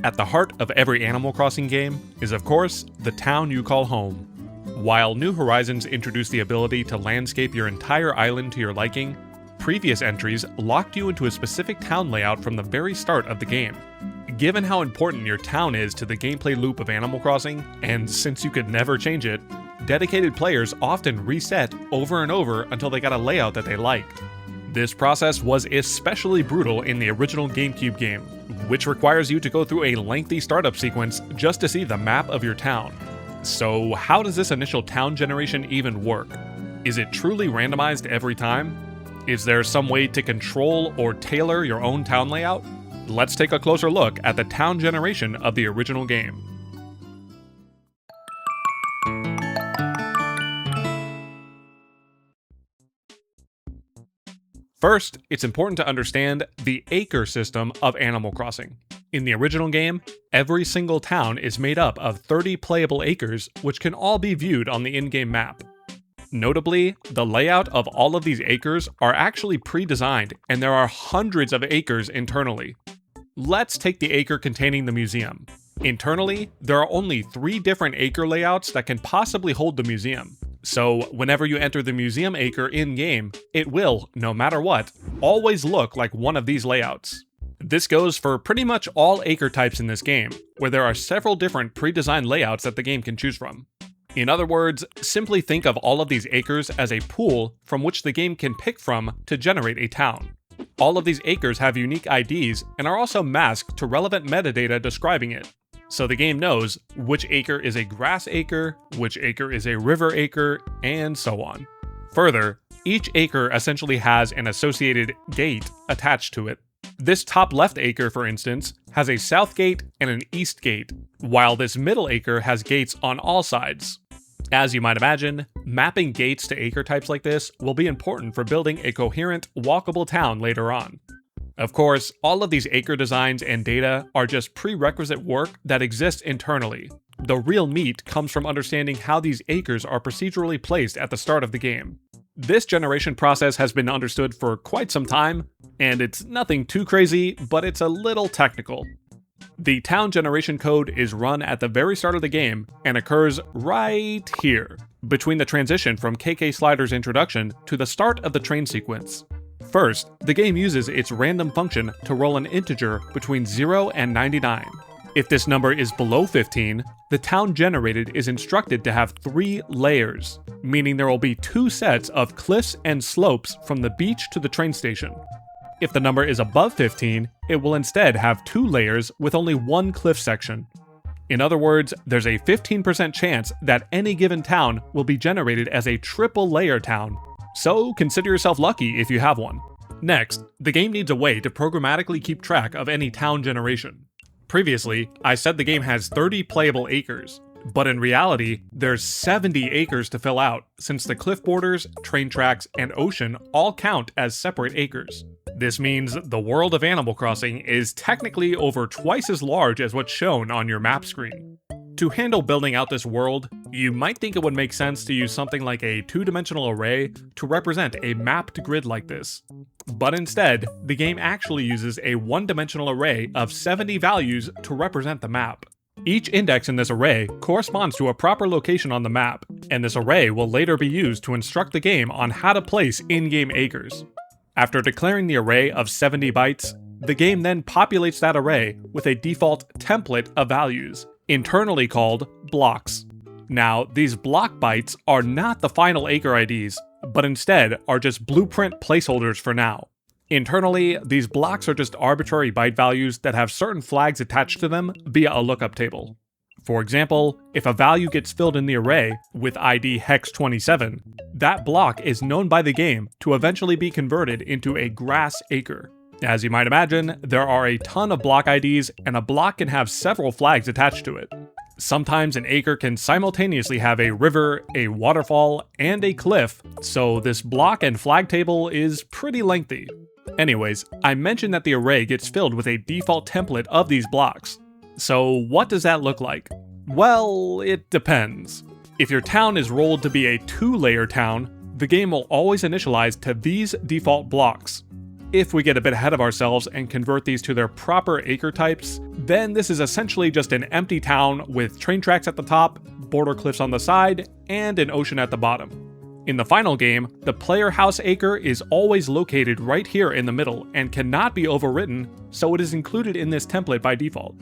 At the heart of every Animal Crossing game is, of course, the town you call home. While New Horizons introduced the ability to landscape your entire island to your liking, previous entries locked you into a specific town layout from the very start of the game. Given how important your town is to the gameplay loop of Animal Crossing, and since you could never change it, dedicated players often reset over and over until they got a layout that they liked. This process was especially brutal in the original GameCube game, which requires you to go through a lengthy startup sequence just to see the map of your town. So how does this initial town generation even work? Is it truly randomized every time? Is there some way to control or tailor your own town layout? Let's take a closer look at the town generation of the original game. First, it's important to understand the Acre System of Animal Crossing. In the original game, every single town is made up of 30 playable acres, which can all be viewed on the in-game map. Notably, the layout of all of these acres are actually pre-designed, and there are hundreds of acres internally. Let's take the acre containing the museum. Internally, there are only 3 different acre layouts that can possibly hold the museum. So whenever you enter the museum acre in-game, it will, no matter what, always look like one of these layouts. This goes for pretty much all acre types in this game, where there are several different pre-designed layouts that the game can choose from. In other words, simply think of all of these acres as a pool from which the game can pick from to generate a town. All of these acres have unique IDs and are also masked to relevant metadata describing it. So the game knows which acre is a grass acre, which acre is a river acre, and so on. Further, each acre essentially has an associated gate attached to it. This top left acre, for instance, has a south gate and an east gate, while this middle acre has gates on all sides. As you might imagine, mapping gates to acre types like this will be important for building a coherent, walkable town later on. Of course, all of these acre designs and data are just prerequisite work that exists internally. The real meat comes from understanding how these acres are procedurally placed at the start of the game. This generation process has been understood for quite some time, and it's nothing too crazy, but it's a little technical. The town generation code is run at the very start of the game and occurs right here, between the transition from KK Slider's introduction to the start of the train sequence. First, the game uses its random function to roll an integer between 0 and 99. If this number is below 15, the town generated is instructed to have 3 layers, meaning there will be 2 sets of cliffs and slopes from the beach to the train station. If the number is above 15, it will instead have 2 layers with only 1 cliff section. In other words, there's a 15% chance that any given town will be generated as a triple layer town, so consider yourself lucky if you have one. Next, the game needs a way to programmatically keep track of any town generation. Previously, I said the game has 30 playable acres, but in reality, there's 70 acres to fill out, since the cliff borders, train tracks, and ocean all count as separate acres. This means the world of Animal Crossing is technically over twice as large as what's shown on your map screen. To handle building out this world, you might think it would make sense to use something like a 2-dimensional array to represent a mapped grid like this. But instead, the game actually uses a 1-dimensional array of 70 values to represent the map. Each index in this array corresponds to a proper location on the map, and this array will later be used to instruct the game on how to place in-game acres. After declaring the array of 70 bytes, the game then populates that array with a default template of values, internally called blocks. Now, these block bytes are not the final acre IDs, but instead are just blueprint placeholders for now. Internally, these blocks are just arbitrary byte values that have certain flags attached to them via a lookup table. For example, if a value gets filled in the array with ID hex 27, that block is known by the game to eventually be converted into a grass acre. As you might imagine, there are a ton of block IDs, and a block can have several flags attached to it. Sometimes an acre can simultaneously have a river, a waterfall, and a cliff, so this block and flag table is pretty lengthy. Anyways, I mentioned that the array gets filled with a default template of these blocks. So what does that look like? Well, it depends. If your town is rolled to be a 2-layer town, the game will always initialize to these default blocks. If we get a bit ahead of ourselves and convert these to their proper acre types, then this is essentially just an empty town with train tracks at the top, border cliffs on the side, and an ocean at the bottom. In the final game, the player house acre is always located right here in the middle and cannot be overwritten, so it is included in this template by default.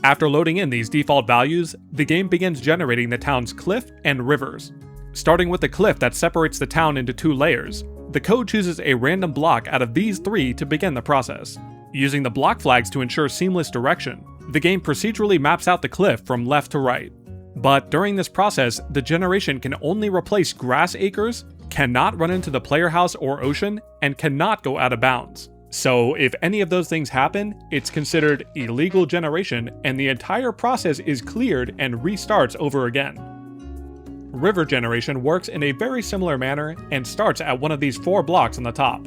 After loading in these default values, the game begins generating the town's cliff and rivers. Starting with the cliff that separates the town into 2 layers, the code chooses a random block out of these 3 to begin the process. Using the block flags to ensure seamless direction, the game procedurally maps out the cliff from left to right. But during this process, the generation can only replace grass acres, cannot run into the player house or ocean, and cannot go out of bounds. So if any of those things happen, it's considered illegal generation and the entire process is cleared and restarts over again. River generation works in a very similar manner and starts at one of these 4 blocks on the top.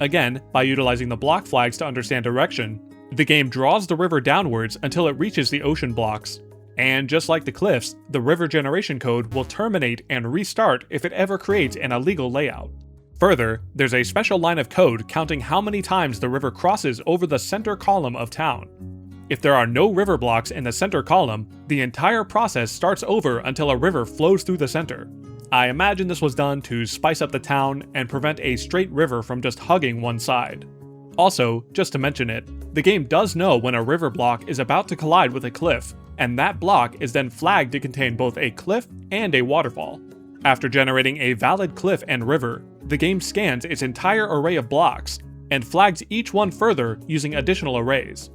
Again, by utilizing the block flags to understand direction, the game draws the river downwards until it reaches the ocean blocks. And just like the cliffs, the river generation code will terminate and restart if it ever creates an illegal layout. Further, there's a special line of code counting how many times the river crosses over the center column of town. If there are no river blocks in the center column, the entire process starts over until a river flows through the center. I imagine this was done to spice up the town and prevent a straight river from just hugging one side. Also, just to mention it, the game does know when a river block is about to collide with a cliff, and that block is then flagged to contain both a cliff and a waterfall. After generating a valid cliff and river, the game scans its entire array of blocks, and flags each one further using additional arrays.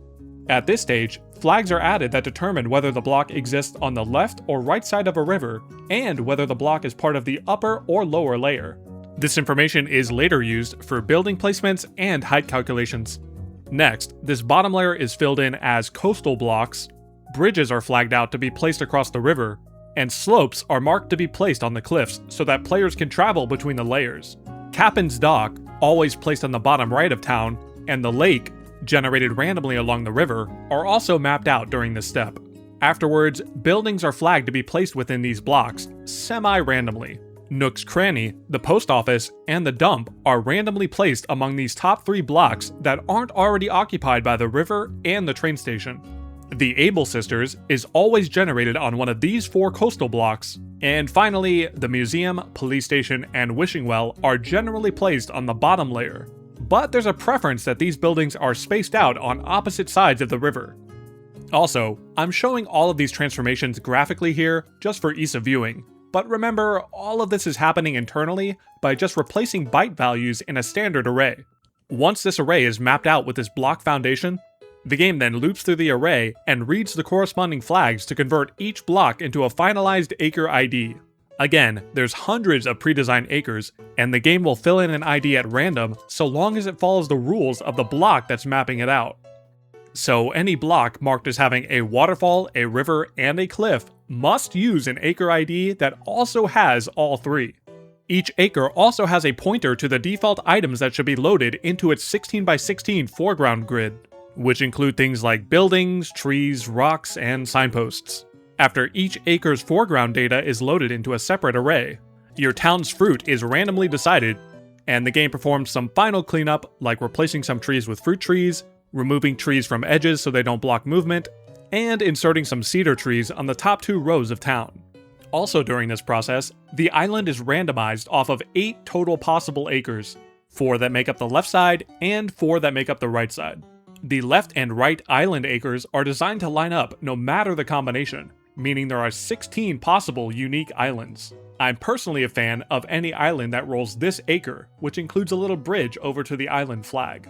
At this stage, flags are added that determine whether the block exists on the left or right side of a river, and whether the block is part of the upper or lower layer. This information is later used for building placements and height calculations. Next, this bottom layer is filled in as coastal blocks, bridges are flagged out to be placed across the river, and slopes are marked to be placed on the cliffs so that players can travel between the layers. Captain's Dock, always placed on the bottom right of town, and the lake, generated randomly along the river, are also mapped out during this step. Afterwards, buildings are flagged to be placed within these blocks, semi-randomly. Nook's Cranny, the post office, and the dump are randomly placed among these top 3 blocks that aren't already occupied by the river and the train station. The Able Sisters is always generated on one of these 4 coastal blocks, and finally, the museum, police station, and wishing well are generally placed on the bottom layer. But there's a preference that these buildings are spaced out on opposite sides of the river. Also, I'm showing all of these transformations graphically here just for ease of viewing, but remember, all of this is happening internally by just replacing byte values in a standard array. Once this array is mapped out with this block foundation, the game then loops through the array and reads the corresponding flags to convert each block into a finalized acre ID. Again, there's hundreds of pre-designed acres, and the game will fill in an ID at random so long as it follows the rules of the block that's mapping it out. So any block marked as having a waterfall, a river, and a cliff must use an acre ID that also has all 3. Each acre also has a pointer to the default items that should be loaded into its 16x16 foreground grid, which include things like buildings, trees, rocks, and signposts. After each acre's foreground data is loaded into a separate array, your town's fruit is randomly decided, and the game performs some final cleanup like replacing some trees with fruit trees, removing trees from edges so they don't block movement, and inserting some cedar trees on the top 2 rows of town. Also during this process, the island is randomized off of 8 total possible acres, 4 that make up the left side and 4 that make up the right side. The left and right island acres are designed to line up no matter the combination, meaning there are 16 possible unique islands. I'm personally a fan of any island that rolls this acre, which includes a little bridge over to the island flag.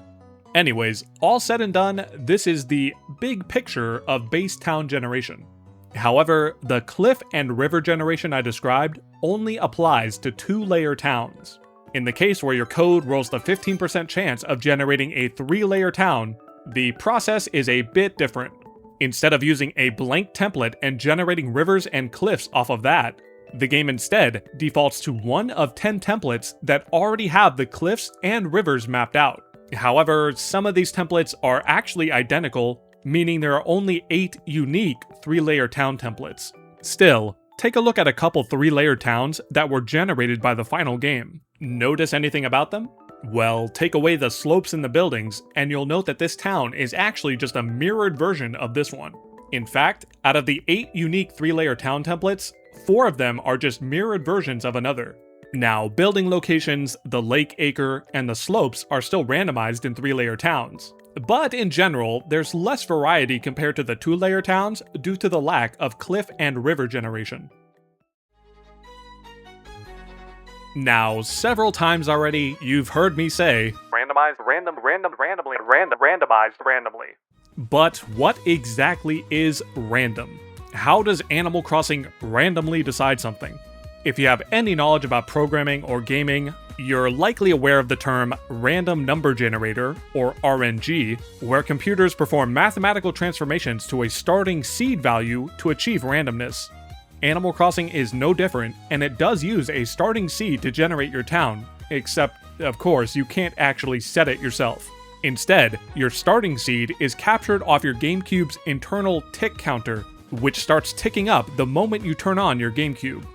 Anyways, all said and done, this is the big picture of base town generation. However, the cliff and river generation I described only applies to 2-layer towns. In the case where your code rolls the 15% chance of generating a 3-layer town, the process is a bit different. Instead of using a blank template and generating rivers and cliffs off of that, the game instead defaults to one of 10 templates that already have the cliffs and rivers mapped out. However, some of these templates are actually identical, meaning there are only 8 unique 3-layer town templates. Still, take a look at a couple 3-layer towns that were generated by the final game. Notice anything about them? Well, take away the slopes in the buildings, and you'll note that this town is actually just a mirrored version of this one. In fact, out of the 8 unique 3-layer town templates, 4 of them are just mirrored versions of another. Now, building locations, the lake acre, and the slopes are still randomized in 3-layer towns. But in general, there's less variety compared to the 2-layer towns due to the lack of cliff and river generation. Now, several times already, you've heard me say, randomized randomly. But what exactly is random? How does Animal Crossing randomly decide something? If you have any knowledge about programming or gaming, you're likely aware of the term random number generator, or RNG, where computers perform mathematical transformations to a starting seed value to achieve randomness. Animal Crossing is no different, and it does use a starting seed to generate your town, except, of course, you can't actually set it yourself. Instead, your starting seed is captured off your GameCube's internal tick counter, which starts ticking up the moment you turn on your GameCube.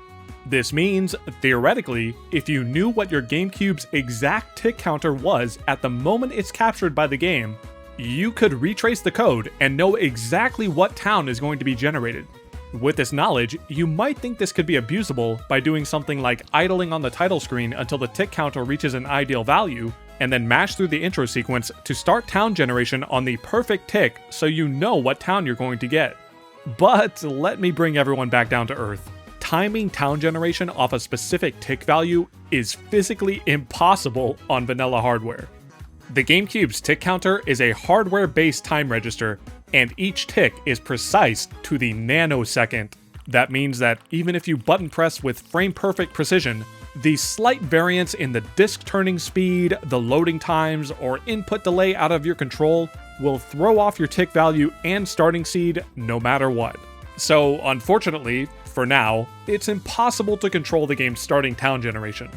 This means, theoretically, if you knew what your GameCube's exact tick counter was at the moment it's captured by the game, you could retrace the code and know exactly what town is going to be generated. With this knowledge, you might think this could be abusable by doing something like idling on the title screen until the tick counter reaches an ideal value, and then mash through the intro sequence to start town generation on the perfect tick so you know what town you're going to get. But let me bring everyone back down to earth. Timing town generation off a specific tick value is physically impossible on vanilla hardware. The GameCube's tick counter is a hardware-based time register, and each tick is precise to the nanosecond. That means that even if you button press with frame-perfect precision, the slight variance in the disk turning speed, the loading times, or input delay out of your control will throw off your tick value and starting seed no matter what. So, unfortunately, for now, it's impossible to control the game's starting town generation,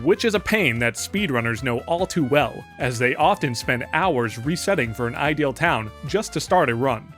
which is a pain that speedrunners know all too well, as they often spend hours resetting for an ideal town just to start a run.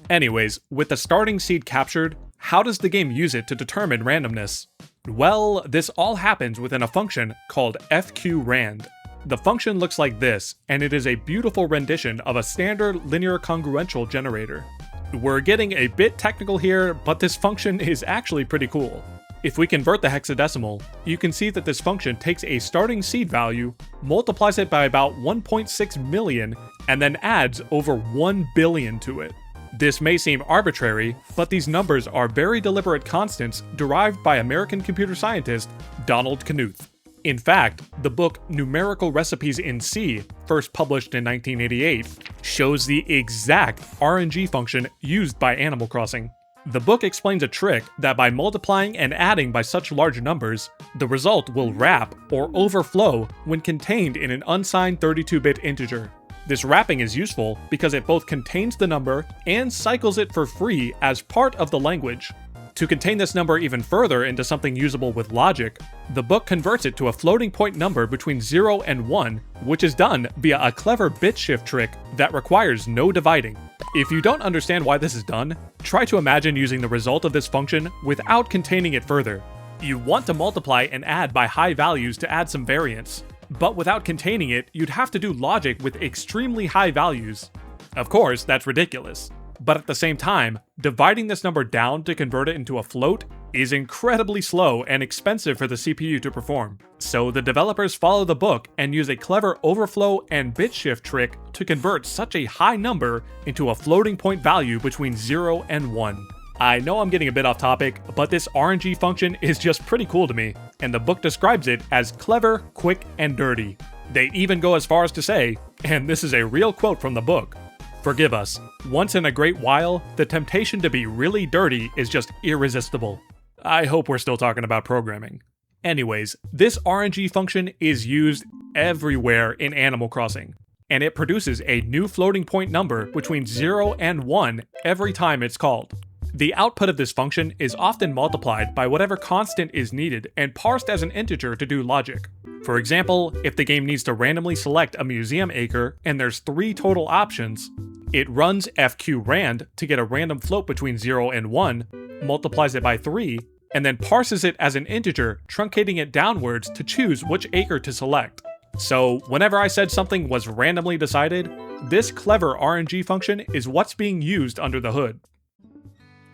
Anyways, with the starting seed captured, how does the game use it to determine randomness? Well, this all happens within a function called fqrand. The function looks like this, and it is a beautiful rendition of a standard linear congruential generator. We're getting a bit technical here, but this function is actually pretty cool. If we convert the hexadecimal, you can see that this function takes a starting seed value, multiplies it by about 1.6 million, and then adds over 1 billion to it. This may seem arbitrary, but these numbers are very deliberate constants derived by American computer scientist Donald Knuth. In fact, the book Numerical Recipes in C, first published in 1988, shows the exact RNG function used by Animal Crossing. The book explains a trick that by multiplying and adding by such large numbers, the result will wrap or overflow when contained in an unsigned 32-bit integer. This wrapping is useful because it both contains the number and cycles it for free as part of the language. To contain this number even further into something usable with logic, the book converts it to a floating point number between 0 and 1, which is done via a clever bit shift trick that requires no dividing. If you don't understand why this is done, try to imagine using the result of this function without containing it further. You want to multiply and add by high values to add some variance, but without containing it, you'd have to do logic with extremely high values. Of course, that's ridiculous. But at the same time, dividing this number down to convert it into a float is incredibly slow and expensive for the CPU to perform. So the developers follow the book and use a clever overflow and bit shift trick to convert such a high number into a floating point value between 0 and 1. I know I'm getting a bit off topic, but this RNG function is just pretty cool to me, and the book describes it as clever, quick, and dirty. They even go as far as to say, and this is a real quote from the book, "Forgive us. Once in a great while, the temptation to be really dirty is just irresistible." I hope we're still talking about programming. Anyways, this RNG function is used everywhere in Animal Crossing, and it produces a new floating point number between 0 and 1 every time it's called. The output of this function is often multiplied by whatever constant is needed and parsed as an integer to do logic. For example, if the game needs to randomly select a museum acre and there's 3 total options, it runs fqrand to get a random float between 0 and 1, multiplies it by 3, and then parses it as an integer, truncating it downwards to choose which acre to select. So whenever I said something was randomly decided, this clever RNG function is what's being used under the hood.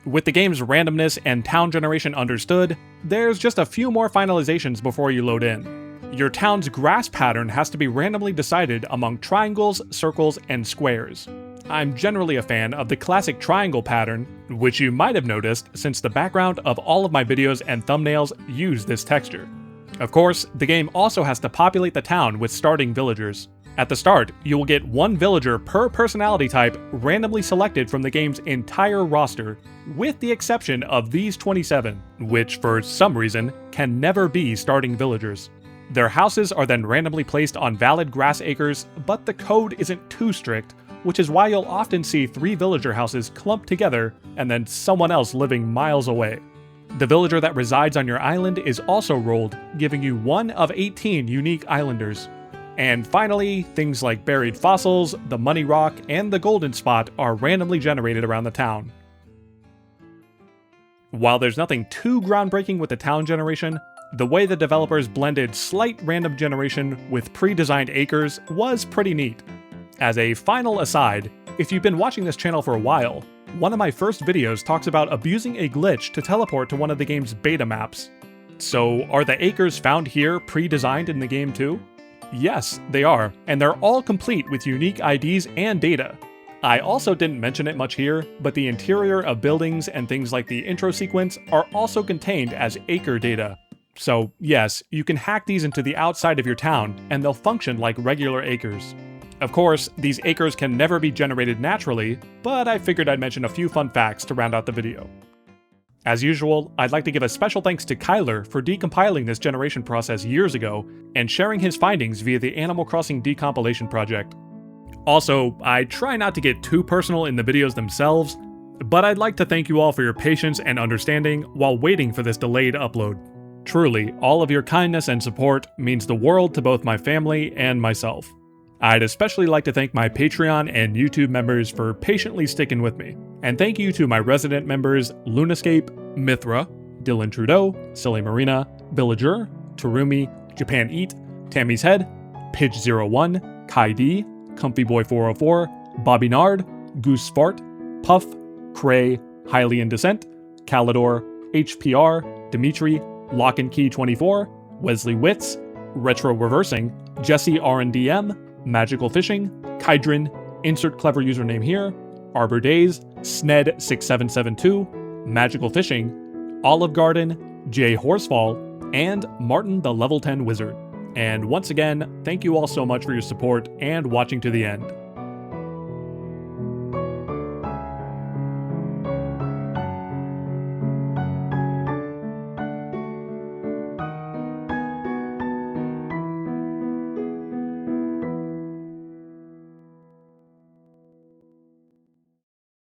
With the game's randomness and town generation understood, there's just a few more finalizations before you load in. Your town's grass pattern has to be randomly decided among triangles, circles, and squares. I'm generally a fan of the classic triangle pattern, which you might have noticed since the background of all of my videos and thumbnails use this texture. Of course, the game also has to populate the town with starting villagers. At the start, you will get one villager per personality type randomly selected from the game's entire roster, with the exception of these 27, which for some reason can never be starting villagers. Their houses are then randomly placed on valid grass acres, but the code isn't too strict, which is why you'll often see 3 villager houses clumped together and then someone else living miles away. The villager that resides on your island is also rolled, giving you 1 of 18 unique islanders. And finally, things like buried fossils, the money rock, and the golden spot are randomly generated around the town. While there's nothing too groundbreaking with the town generation, the way the developers blended slight random generation with pre-designed acres was pretty neat. As a final aside, if you've been watching this channel for a while, one of my first videos talks about abusing a glitch to teleport to one of the game's beta maps. So are the acres found here pre-designed in the game too? Yes, they are, and they're all complete with unique IDs and data. I also didn't mention it much here, but the interior of buildings and things like the intro sequence are also contained as acre data. So yes, you can hack these into the outside of your town, and they'll function like regular acres. Of course, these acres can never be generated naturally, but I figured I'd mention a few fun facts to round out the video. As usual, I'd like to give a special thanks to Kyler for decompiling this generation process years ago and sharing his findings via the Animal Crossing decompilation project. Also, I try not to get too personal in the videos themselves, but I'd like to thank you all for your patience and understanding while waiting for this delayed upload. Truly, all of your kindness and support means the world to both my family and myself. I'd especially like to thank my Patreon and YouTube members for patiently sticking with me. And thank you to my resident members Lunascape, Mithra, Dylan Trudeau, Silly Marina, Villager, Terumi, Japan Eat, Tammy's Head, Pidge01, Kai D, Comfyboy404, Bobby Nard, Goose Fart, Puff, Cray, Highly in Descent, Calidor, HPR, Dimitri, Lock and Key 24, Wesley Witz, Retro Reversing, Jesse RNDM, Magical Fishing, Kydrin, insert clever username here, Arbor Days, Sned6772, Magical Fishing, Olive Garden, Jay Horsefall, and Martin the Level 10 Wizard. And once again, thank you all so much for your support and watching to the end.